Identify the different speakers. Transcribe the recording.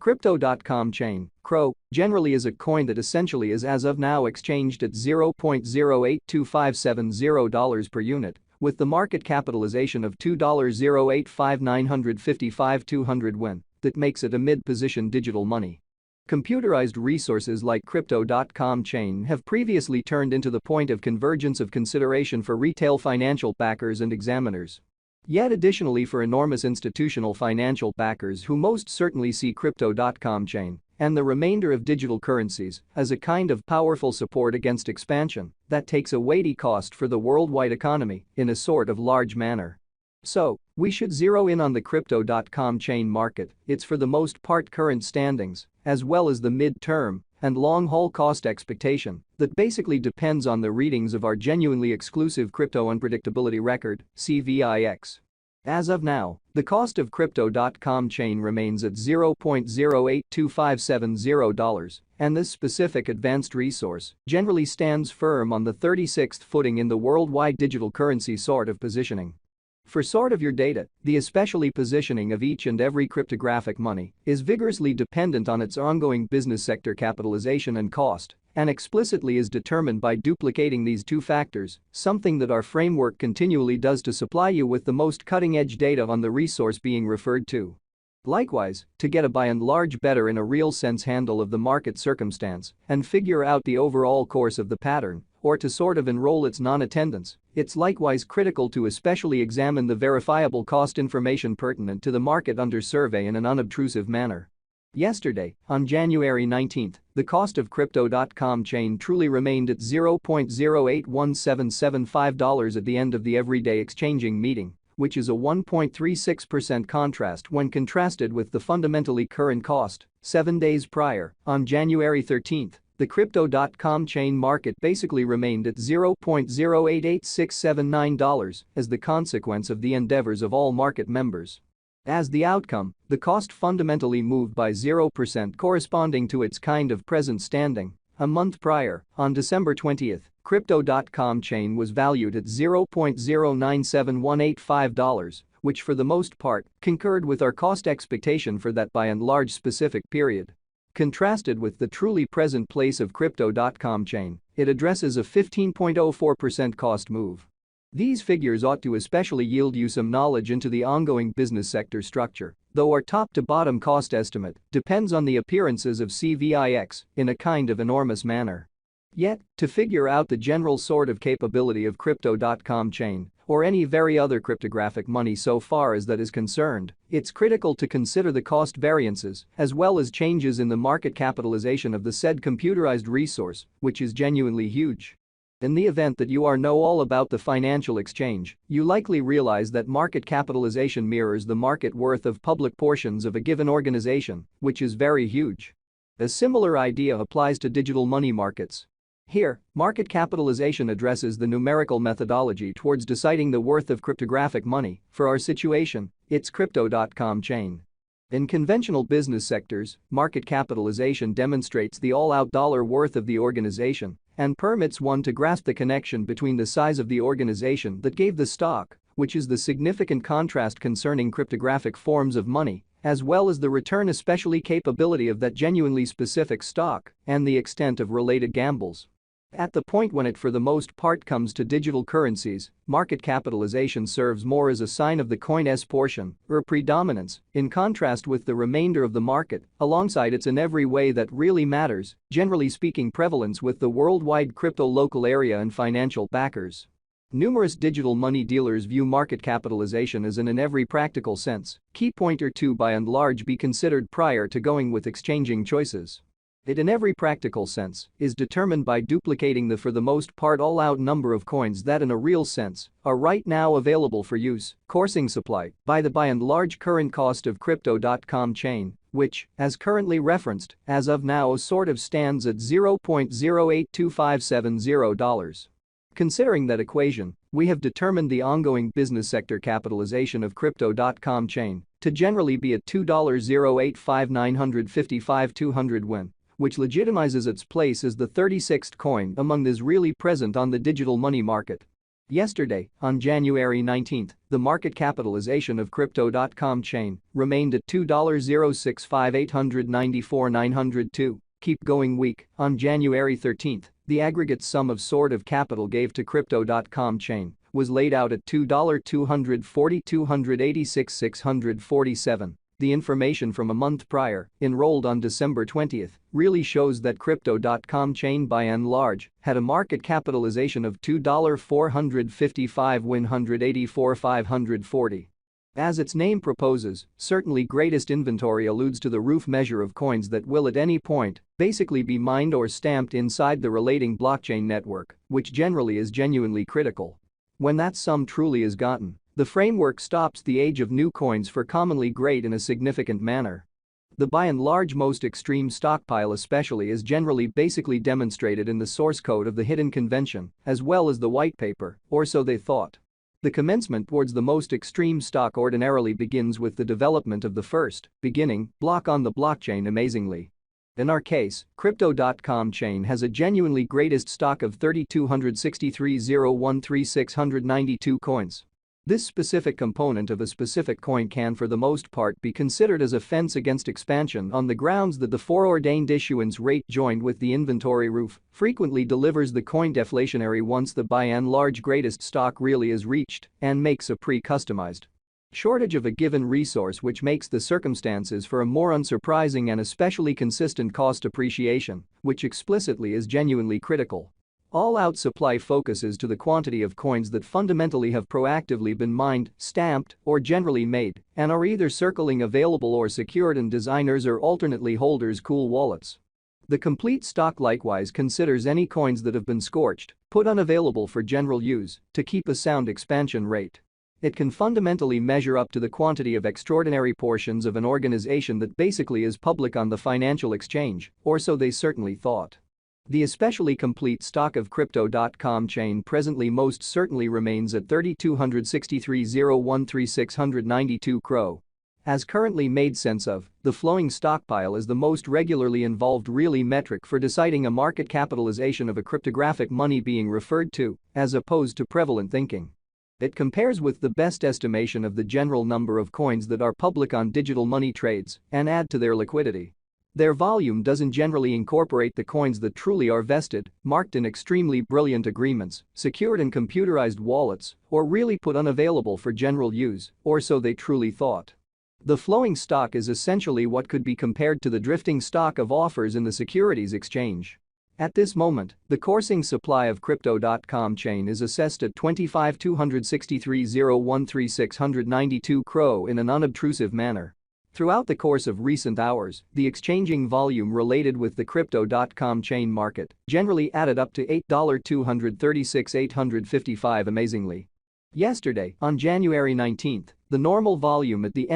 Speaker 1: Crypto.com chain, CRO, generally is a coin that essentially is as of now exchanged at $0.082570 per unit, with the market capitalization of $2.085955 win, that makes it a mid-position digital money. Computerized resources like Crypto.com chain have previously turned into the point of convergence of consideration for retail financial backers and examiners. Yet additionally for enormous institutional financial backers who most certainly see Crypto.com chain and the remainder of digital currencies as a kind of powerful support against expansion that takes a weighty cost for the worldwide economy in a sort of large manner. So, we should zero in on the Crypto.com chain market, its for the most part current standings, as well as the mid-term and long-haul cost expectation that basically depends on the readings of our genuinely exclusive crypto unpredictability record, CVIX. As of now, the cost of Crypto.com chain remains at $0.082570, and this specific advanced resource generally stands firm on the 36th footing in the worldwide digital currency sort of positioning. For sort of your data, the especially positioning of each and every cryptographic money is vigorously dependent on its ongoing business sector capitalization and cost, and explicitly is determined by duplicating these two factors, something that our framework continually does to supply you with the most cutting-edge data on the resource being referred to. Likewise, to get a by and large better in a real sense handle of the market circumstance and figure out the overall course of the pattern, or to sort of enroll its non-attendance, it's likewise critical to especially examine the verifiable cost information pertinent to the market under survey in an unobtrusive manner. Yesterday, on January 19, the cost of Crypto.com chain truly remained at $0.081775 at the end of the everyday exchanging meeting, which is a 1.36% contrast when contrasted with the fundamentally current cost. 7 days prior, on January 13, the Crypto.com chain market basically remained at $0.088679 as the consequence of the endeavors of all market members. As the outcome, the cost fundamentally moved by 0% corresponding to its kind of present standing. A month prior, on December 20, Crypto.com chain was valued at $0.097185, which for the most part concurred with our cost expectation for that by and large specific period. Contrasted with the truly present place of Crypto.com chain, it addresses a 15.04% cost move. These figures ought to especially yield you some knowledge into the ongoing business sector structure, though our top-to-bottom cost estimate depends on the appearances of CVIX in a kind of enormous manner. Yet, to figure out the general sort of capability of Crypto.com chain, or any very other cryptographic money so far as that is concerned, it's critical to consider the cost variances as well as changes in the market capitalization of the said computerized resource, which is genuinely huge. In the event that you know all about the financial exchange, you likely realize that market capitalization mirrors the market worth of public portions of a given organization, which is very huge. A similar idea applies to digital money markets. Here, market capitalization addresses the numerical methodology towards deciding the worth of cryptographic money. For our situation, it's Crypto.com chain. In conventional business sectors, market capitalization demonstrates the all-out dollar worth of the organization and permits one to grasp the connection between the size of the organization that gave the stock, which is the significant contrast concerning cryptographic forms of money, as well as the return especially capability of that genuinely specific stock and the extent of related gambles. At the point when it for the most part comes to digital currencies, market capitalization serves more as a sign of the coin's portion or predominance in contrast with the remainder of the market, alongside its in every way that really matters, generally speaking prevalence with the worldwide crypto local area and financial backers. Numerous digital money dealers view market capitalization as in every practical sense, key point or two by and large be considered prior to going with exchanging choices. It in every practical sense is determined by duplicating the for the most part all-out number of coins that in a real sense are right now available for use, coursing supply by the by and large current cost of Crypto.com chain, which, as currently referenced, as of now sort of stands at $0.082570. Considering that equation, we have determined the ongoing business sector capitalization of Crypto.com chain to generally be at $2.085955 win, which legitimizes its place as the 36th coin among those really present on the digital money market. Yesterday, on January 19, the market capitalization of Crypto.com chain remained at $2,065,894,902. Keep going week. On January 13, the aggregate sum of capital gave to Crypto.com chain was laid out at $2,240,286,647. The information from a month prior, enrolled on December 20, really shows that Crypto.com chain by and large had a market capitalization of $2,455,184,540. As its name proposes, certainly greatest inventory alludes to the roof measure of coins that will at any point basically be mined or stamped inside the relating blockchain network, which generally is genuinely critical. When that sum truly is gotten, the framework stops the age of new coins for commonly great in a significant manner. The by and large most extreme stockpile especially is generally basically demonstrated in the source code of the hidden convention, as well as the white paper, or so they thought. The commencement towards the most extreme stock ordinarily begins with the development of the first, beginning, block on the blockchain amazingly. In our case, Crypto.com chain has a genuinely greatest stock of 3,263,013,692 coins. This specific component of a specific coin can for the most part be considered as a fence against expansion on the grounds that the foreordained issuance rate joined with the inventory roof frequently delivers the coin deflationary once the by and large greatest stock really is reached and makes a pre-customized shortage of a given resource, which makes the circumstances for a more unsurprising and especially consistent cost appreciation, which explicitly is genuinely critical. All-out supply focuses to the quantity of coins that fundamentally have proactively been mined, stamped, or generally made, and are either circling available or secured in designers or alternately holders' cool wallets. The complete stock likewise considers any coins that have been scorched, put unavailable for general use, to keep a sound expansion rate. It can fundamentally measure up to the quantity of extraordinary portions of an organization that basically is public on the financial exchange, or so they certainly thought. The especially complete stock of Crypto.com chain presently most certainly remains at 3,263,013,692 CRO. As currently made sense of, the flowing stockpile is the most regularly involved really metric for deciding a market capitalization of a cryptographic money being referred to, as opposed to prevalent thinking. It compares with the best estimation of the general number of coins that are public on digital money trades and add to their liquidity. Their volume doesn't generally incorporate the coins that truly are vested, marked in extremely brilliant agreements, secured in computerized wallets, or really put unavailable for general use, or so they truly thought. The flowing stock is essentially what could be compared to the drifting stock of offers in the securities exchange. At this moment, the coursing supply of Crypto.com chain is assessed at 25,263,013,692 CRO in an unobtrusive manner. Throughout the course of recent hours, the exchanging volume related with the Crypto.com chain market generally added up to $8,236,855 amazingly. Yesterday, on January 19, the normal volume at the end